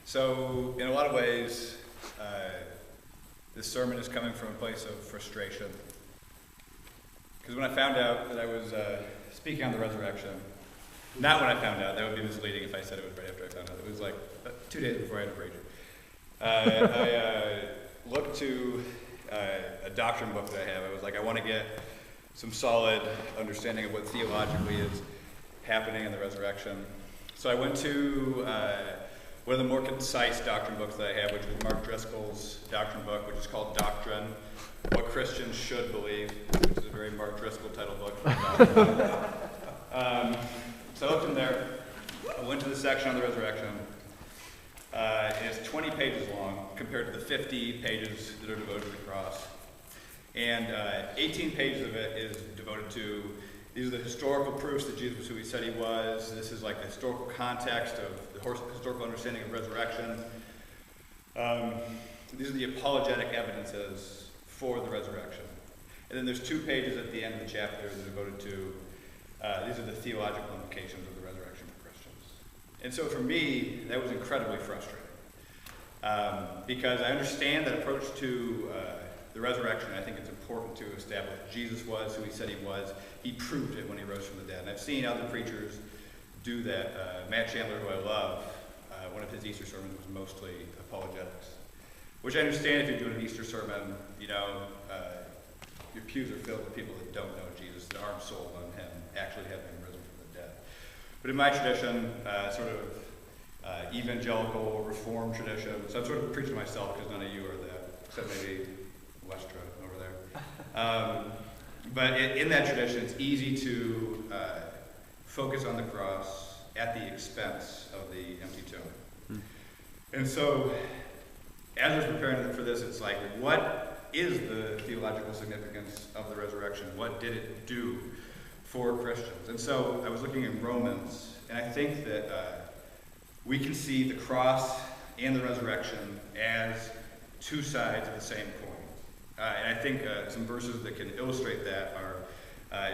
So, in a lot of ways, this sermon is coming from a place of frustration. Because when I found out that I was speaking on the resurrection, not when I found out, that would be misleading if I said it was right after I found out. It was like 2 days before I had a break. I looked to a doctrine book that I have. I was like, I want to get some solid understanding of what theologically is happening in the resurrection. So I went to one of the more concise doctrine books that I have, which is Mark Driscoll's doctrine book, which is called Doctrine, What Christians Should Believe, which is a very Mark Driscoll title book. So I looked in there. I went to the section on the resurrection. It's 20 pages long compared to the 50 pages that are devoted to the cross. And 18 pages of it is devoted to, these are the historical proofs that Jesus was who he said he was. This is like the historical context of the historical understanding of resurrection. These are the apologetic evidences for the resurrection. And then there's 2 pages at the end of the chapter that are devoted to, these are the theological implications of the resurrection for Christians. And so for me, that was incredibly frustrating. Because I understand that approach to the resurrection. I think it's important to establish Jesus was who he said he was. He proved it when he rose from the dead. And I've seen other preachers do that. Matt Chandler, who I love, one of his Easter sermons was mostly apologetics. Which I understand if you're doing an Easter sermon, your pews are filled with people that don't know Jesus, that aren't sold on him actually having risen from the dead. But in my tradition, sort of evangelical reform tradition, so I'm sort of preaching to myself because none of you are that, except maybe Westra over there. But in that tradition, it's easy to focus on the cross at the expense of the empty tomb. And so, as I was preparing for this, it's like, what is the theological significance of the resurrection? What did it do for Christians? And so, I was looking in Romans, and I think that we can see the cross and the resurrection as 2 sides of the same coin. And I think some verses that can illustrate that are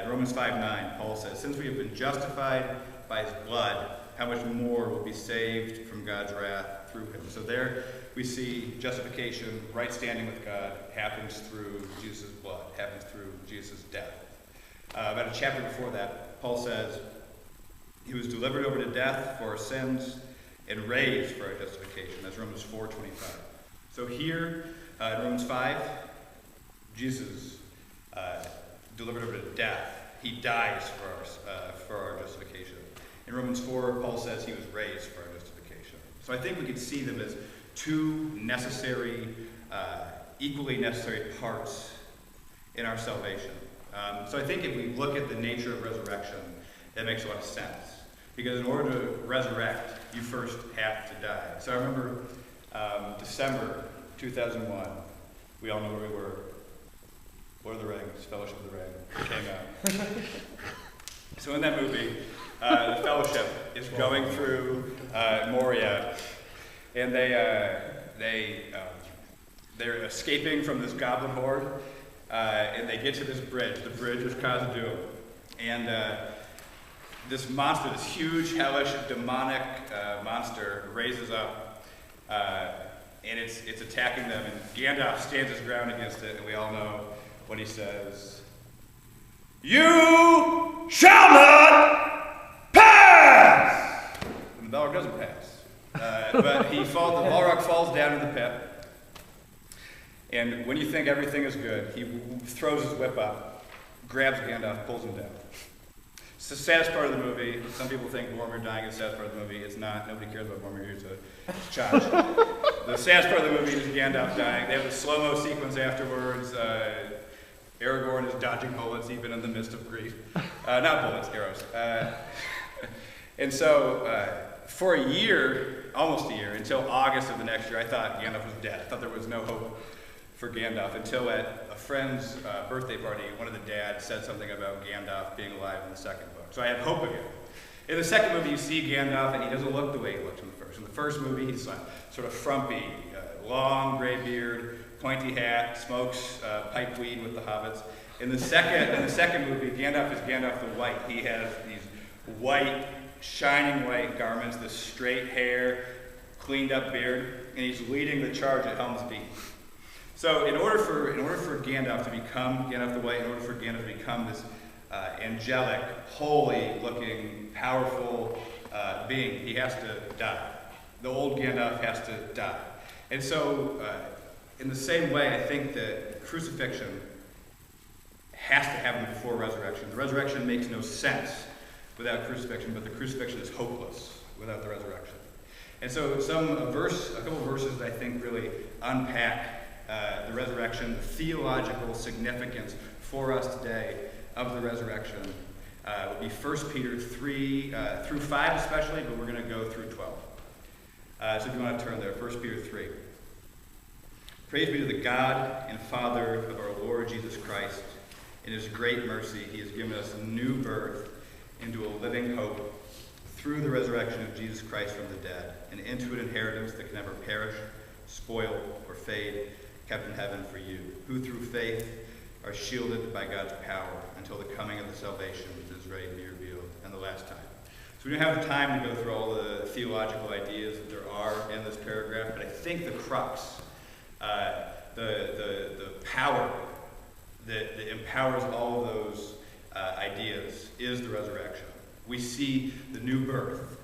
in Romans 5:9, Paul says, "Since we have been justified by his blood, how much more will be saved from God's wrath through him?" So there we see justification, right standing with God, happens through Jesus' blood, happens through Jesus' death. About a chapter before that, Paul says, "He was delivered over to death for our sins and raised for our justification." That's Romans 4:25. So here, in Romans 5, Jesus delivered over to death. He dies for our justification. In Romans 4, Paul says he was raised for our justification. So I think we could see them as 2 necessary, equally necessary parts in our salvation. So I think if we look at the nature of resurrection, that makes a lot of sense. Because in order to resurrect, you first have to die. So I remember December 2001, we all know where we were. Lord of the Rings, Fellowship of the Ring, came out. So in that movie, the Fellowship is going through Moria, and they're escaping from this goblin horde, and they get to this bridge. The bridge is Khazad-dûm, and this monster, this huge, hellish, demonic monster, raises up, and it's attacking them. And Gandalf stands his ground against it, and we all know what he says: "You shall not pass!" And the Balrog doesn't pass. But the Balrog falls down in the pit. And when you think everything is good, he throws his whip up, grabs Gandalf, pulls him down. It's the saddest part of the movie. Some people think Boromir dying is the saddest part of the movie. It's not. Nobody cares about Boromir. He's a child. The saddest part of the movie is Gandalf dying. They have a slow-mo sequence afterwards. Aragorn is dodging bullets even in the midst of grief. Not bullets, arrows. And so for a year, almost a year, until August of the next year, I thought Gandalf was dead. I thought there was no hope for Gandalf until at a friend's birthday party, one of the dads said something about Gandalf being alive in the second book. So I had hope again. In the second movie, you see Gandalf, and he doesn't look the way he looked in the first. In the first movie, he's like sort of frumpy, long gray beard, pointy hat, smokes pipe weed with the hobbits. In the second movie, Gandalf is Gandalf the White. He has these white, shining white garments, this straight hair, cleaned up beard, and he's leading the charge at Helm's Deep. So in order for Gandalf to become Gandalf the White, in order for Gandalf to become this angelic, holy-looking, powerful being, he has to die. The old Gandalf has to die. And so, in the same way, I think that crucifixion has to happen before resurrection. The resurrection makes no sense without crucifixion, but the crucifixion is hopeless without the resurrection. And so a couple verses that I think really unpack the resurrection, the theological significance for us today of the resurrection would be 1 Peter 3 through 5 especially, but we're going to go through 12. So if you want to turn there, 1 Peter 3. Praise be to the God and Father of our Lord Jesus Christ. In his great mercy, he has given us a new birth into a living hope through the resurrection of Jesus Christ from the dead, and into an inheritance that can never perish, spoil, or fade, kept in heaven for you, who through faith are shielded by God's power until the coming of the salvation that is ready to be revealed in the last time. So we don't have the time to go through all the theological ideas that there are in this paragraph, but I think the crux, the power that empowers all of those ideas is the resurrection. We see the new birth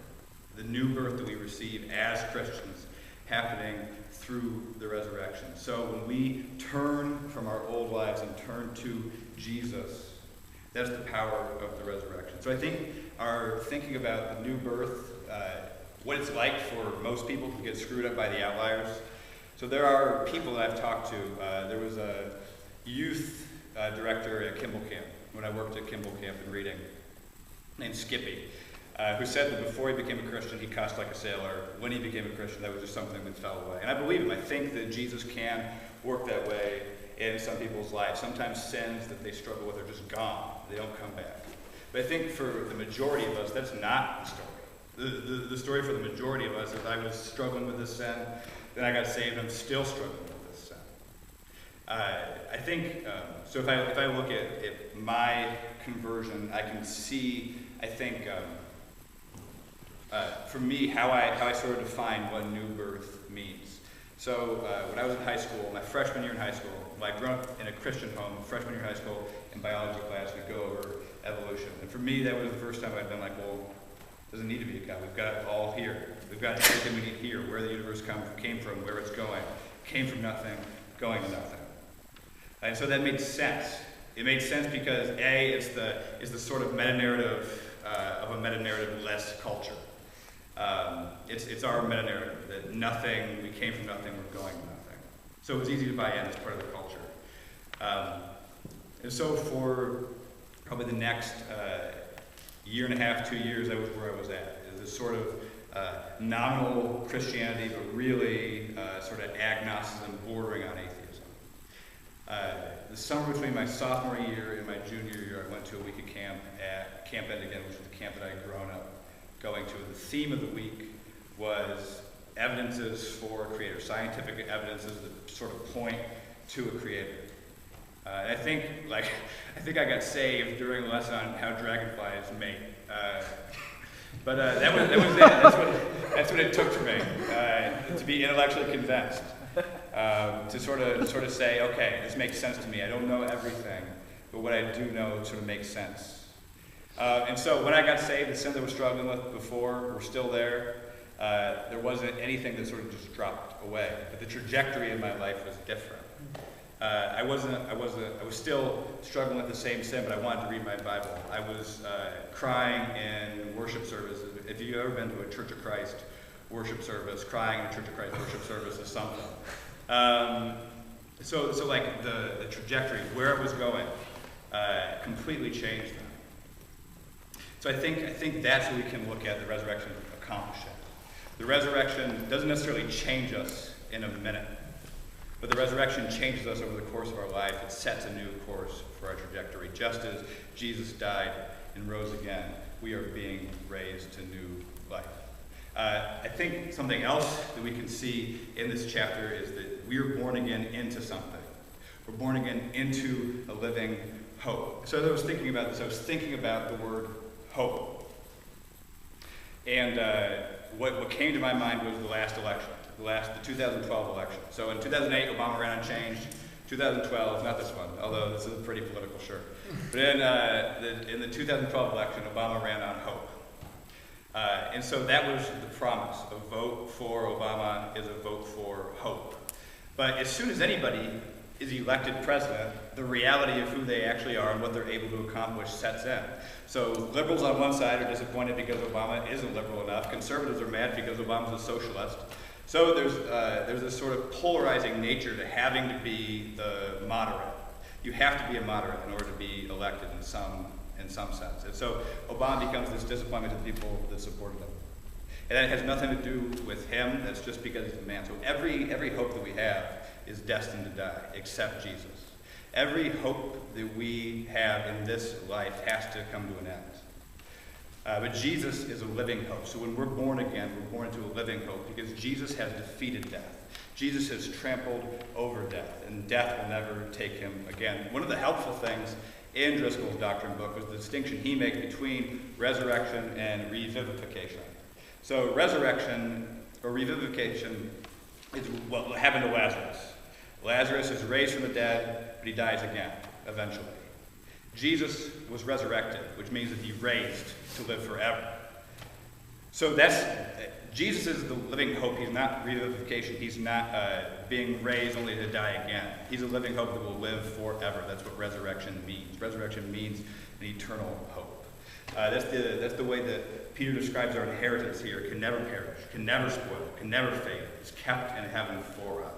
that we receive as Christians happening through the resurrection. So when we turn from our old lives and turn to Jesus, that's the power of the resurrection. So I think our thinking about the new birth, what it's like for most people to get screwed up by the outliers. So there are people that I've talked to. There was a youth director at Kimball Camp, when I worked at Kimball Camp in Reading, named Skippy, who said that before he became a Christian, he cussed like a sailor. When he became a Christian, that was just something that fell away. And I believe him. I think that Jesus can work that way in some people's lives. Sometimes sins that they struggle with are just gone. They don't come back. But I think for the majority of us, that's not the story. The story for the majority of us is I was struggling with this sin, then I got saved, and I'm still struggling with this sin. I think, so if I look at my conversion, I can see, I think, for me, how I sort of define what new birth means. So when I was in high school, my freshman year in high school, I grew up in a Christian home. Freshman year in high school, in biology class, we'd go over evolution. And for me, that was the first time I'd been like, well, it doesn't need to be a God. We've got it all here. We've got everything we need here, where the universe came from, where it's going. Came from nothing, going to nothing. And so that made sense. It made sense because A, it's the sort of meta-narrative of a meta-narrative-less culture. It's our meta-narrative that nothing, we came from nothing, we're going to nothing. So it was easy to buy in as part of the culture. And so for probably the next year and a half, 2 years, that was where I was at. It was this sort of nominal Christianity, but really sort of agnosticism bordering on atheism. The summer between my sophomore year and my junior year, I went to a week of camp at Camp Endigan, which is the camp that I had grown up going to. The theme of the week was evidences for a creator, scientific evidences that sort of point to a creator. And I think I got saved during a lesson on how dragonflies mate. But that was it. That's what it took for me to be intellectually convinced, to sort of say, okay, this makes sense to me. I don't know everything, but what I do know sort of makes sense. And so when I got saved, the sins I was struggling with before were still there. There wasn't anything that sort of just dropped away, but the trajectory of my life was different. I was still struggling with the same sin, but I wanted to read my Bible. I was crying in worship services. If you've ever been to a Church of Christ worship service, crying in a Church of Christ worship service is something. So like the trajectory, where it was going, completely changed. So I think that's what we can look at the resurrection accomplishing. The resurrection doesn't necessarily change us in a minute, but the resurrection changes us over the course of our life. It sets a new course for our trajectory. Just as Jesus died and rose again, we are being raised to new life. I think something else that we can see in this chapter is that we are born again into something. We're born again into a living hope. So as I was thinking about this, I was thinking about the word hope. And what came to my mind was the last election, the 2012 election. So in 2008, Obama ran unchanged. 2012, not this one, although this is a pretty political shirt. But in the 2012 election, Obama ran on hope. And so that was the promise. A vote for Obama is a vote for hope. But as soon as anybody is elected president, the reality of who they actually are and what they're able to accomplish sets in. So liberals on one side are disappointed because Obama isn't liberal enough. Conservatives are mad because Obama's a socialist. So there's this sort of polarizing nature to having to be the moderate. You have to be a moderate in order to be elected in some sense. And so Obama becomes this disappointment to the people that supported him. And that has nothing to do with him. That's just because he's a man. So every hope that we have is destined to die, except Jesus. Every hope that we have in this life has to come to an end. But Jesus is a living hope. So when we're born again, we're born into a living hope because Jesus has defeated death. Jesus has trampled over death, and death will never take him again. One of the helpful things in Driscoll's doctrine book was the distinction he makes between resurrection and revivification. So resurrection or revivification is what happened to Lazarus. Lazarus is raised from the dead, but he dies again, eventually. Jesus was resurrected, which means that he raised to live forever. So Jesus is the living hope. He's not revivification. He's not being raised only to die again. He's a living hope that will live forever. That's what resurrection means. Resurrection means an eternal hope. That's the way that Peter describes our inheritance here. It can never perish, can never spoil, can never fade. It's kept in heaven for us.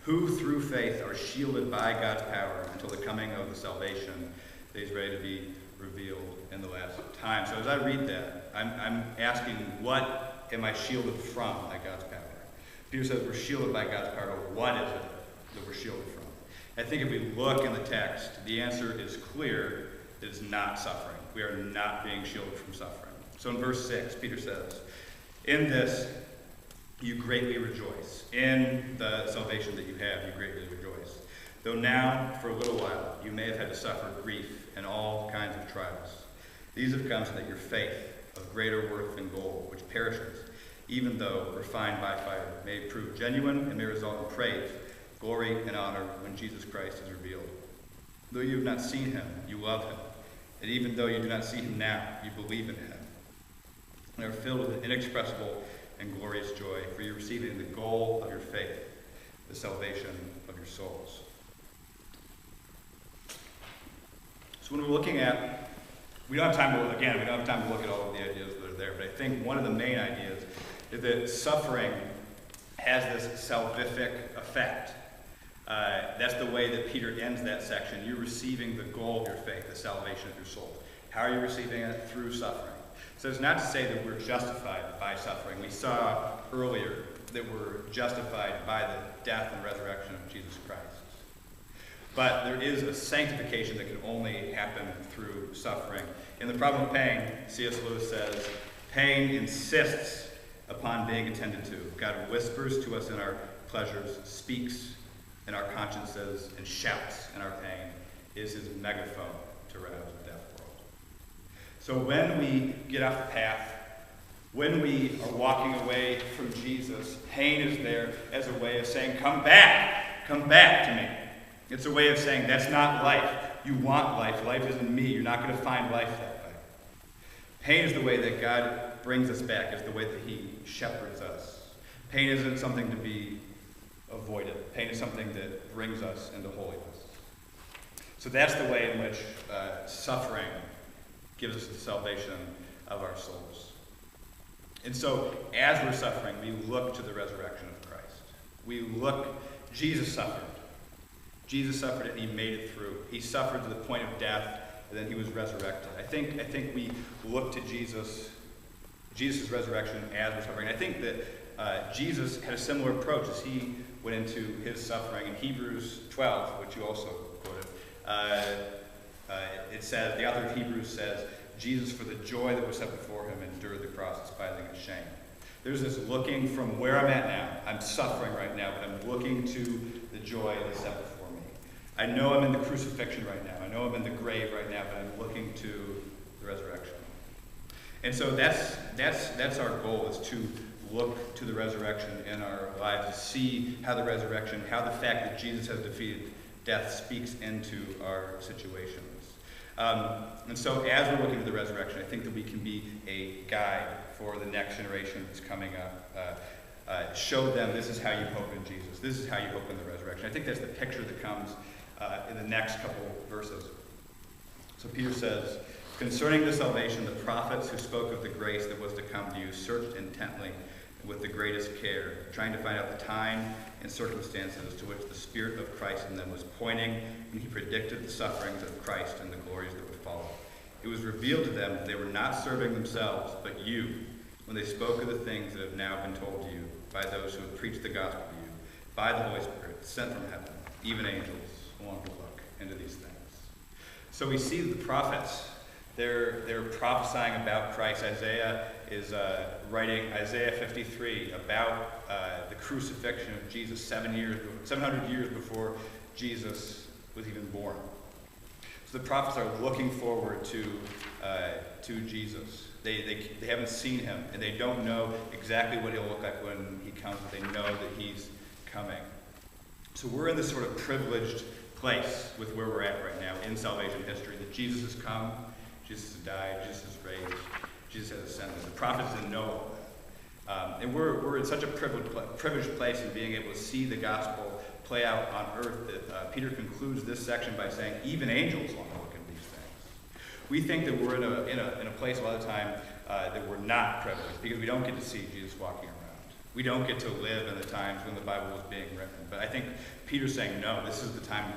Who through faith are shielded by God's power until the coming of the salvation that is ready to be revealed in the last time. So as I read that, I'm asking, what am I shielded from by God's power? Peter says we're shielded by God's power. What is it that we're shielded from? I think if we look in the text, the answer is clear. It is not suffering. We are not being shielded from suffering. So in verse 6, Peter says, in this you greatly rejoice. In the salvation that you have, you greatly rejoice. Though now, for a little while, you may have had to suffer grief and all kinds of trials. These have come so that your faith, of greater worth than gold, which perishes, even though refined by fire, may prove genuine and may result in praise, glory, and honor when Jesus Christ is revealed. Though you have not seen him, you love him. And even though you do not see him now, you believe in him. And are filled with an inexpressible and glorious joy, for you are receiving the goal of your faith, the salvation of your souls. So when we're looking at, we don't have time to look at all of the ideas that are there, but I think one of the main ideas is that suffering has this salvific effect. That's the way that Peter ends that section. You're receiving the goal of your faith, the salvation of your soul. How are you receiving it? Through suffering. So it's not to say that we're justified by suffering. We saw earlier that we're justified by the death and resurrection of Jesus Christ. But there is a sanctification that can only happen through suffering. In The Problem of Pain, C.S. Lewis says, pain insists upon being attended to. God whispers to us in our pleasures, speaks in our consciences, and shouts in our pain, is his megaphone to rouse the deaf world. So when we get off the path, when we are walking away from Jesus, pain is there as a way of saying, come back to me. It's a way of saying, that's not life. You want life. Life isn't me. You're not going to find life that way. Pain is the way that God brings us back. It's the way that he shepherds us. Pain isn't something to be avoided. Pain is something that brings us into holiness. So that's the way in which suffering gives us the salvation of our souls. And so as we're suffering, we look to the resurrection of Christ. Jesus suffered. Jesus suffered and he made it through. He suffered to the point of death, and then he was resurrected. I think we look to Jesus' resurrection as we're suffering. I think that Jesus had a similar approach as he went into his suffering. In Hebrews 12, which you also quoted, it says, the author of Hebrews says, Jesus, for the joy that was set before him, endured the cross, despising its shame. There's this looking from where I'm at now. I'm suffering right now, but I'm looking to the joy that's set before me. I know I'm in the crucifixion right now. I know I'm in the grave right now, but I'm looking to the resurrection. And so that's our goal, is to look to the resurrection in our lives, to see how the resurrection, how the fact that Jesus has defeated death speaks into our situations. And so as we're looking to the resurrection, I think that we can be a guide for the next generation that's coming up. Show them this is how you hope in Jesus. This is how you hope in the resurrection. I think that's the picture that comes in the next couple verses. So Peter says, concerning the salvation, the prophets who spoke of the grace that was to come to you searched intently with the greatest care, trying to find out the time and circumstances to which the Spirit of Christ in them was pointing when he predicted the sufferings of Christ and the glories that would follow. It was revealed to them that they were not serving themselves, but you, when they spoke of the things that have now been told to you by those who have preached the gospel to you, by the Holy Spirit, sent from heaven, even angels long to look into these things. So we see the prophets, they're prophesying about Christ. Isaiah is writing Isaiah 53 about the crucifixion of Jesus 700 years before Jesus was even born. So the prophets are looking forward to Jesus. They haven't seen him, and they don't know exactly what he'll look like when he comes, but they know that he's coming. So we're in this sort of privileged place with where we're at right now in salvation history, that Jesus has come, Jesus has died, Jesus has raised, Jesus has ascended. The prophets didn't know all that. And we're in such a privileged place in being able to see the gospel play out on earth that Peter concludes this section by saying, even angels want to look at these things. We think that we're in a place a lot of the time that we're not privileged because we don't get to see Jesus walking around. We don't get to live in the times when the Bible was being written. But I think Peter's saying, no, this is the time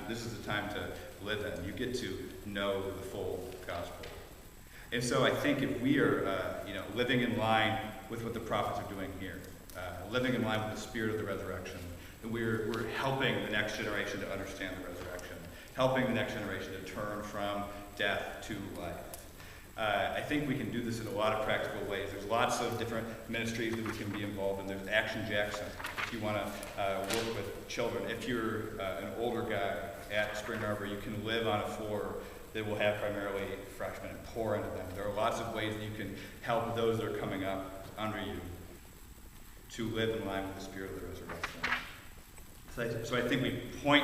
to live in. You get to know the full gospel. And so I think if we are living in line with what the prophets are doing here, living in line with the spirit of the resurrection, then we're helping the next generation to understand the resurrection, helping the next generation to turn from death to life. I think we can do this in a lot of practical ways. There's lots of different ministries that we can be involved in. There's Action Jackson, if you want to work with children. If you're an older guy at Spring Arbor, you can live on a floor that will have primarily freshmen and pour into them. There are lots of ways that you can help those that are coming up under you to live in line with the spirit of the resurrection. So I think we point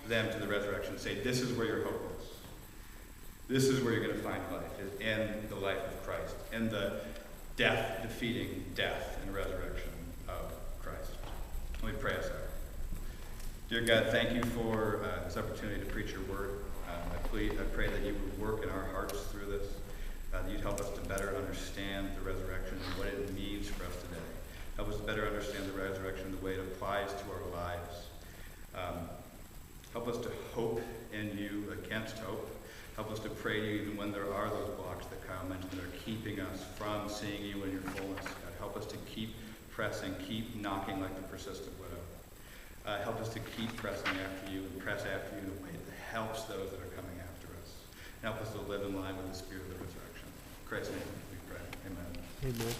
them to the resurrection and say, this is where your hope is. This is where you're going to find life, is in the life of Christ, in the death-defeating death and resurrection of Christ. Let me pray us out. Dear God, thank you for this opportunity to preach your word. I pray that you would work in our hearts through this, that you'd help us to better understand the resurrection and what it means for us today. Help us better understand the resurrection, the way it applies to our lives. Help us to hope in you against hope. Help us to pray to you even when there are those blocks that Kyle mentioned that are keeping us from seeing you in your fullness. God, help us to keep pressing, keep knocking like the persistent widow. Help us to keep pressing after you and press after you in a way that helps those that are coming after us. And help us to live in line with the spirit of the resurrection. In Christ's name we pray. Amen. Amen.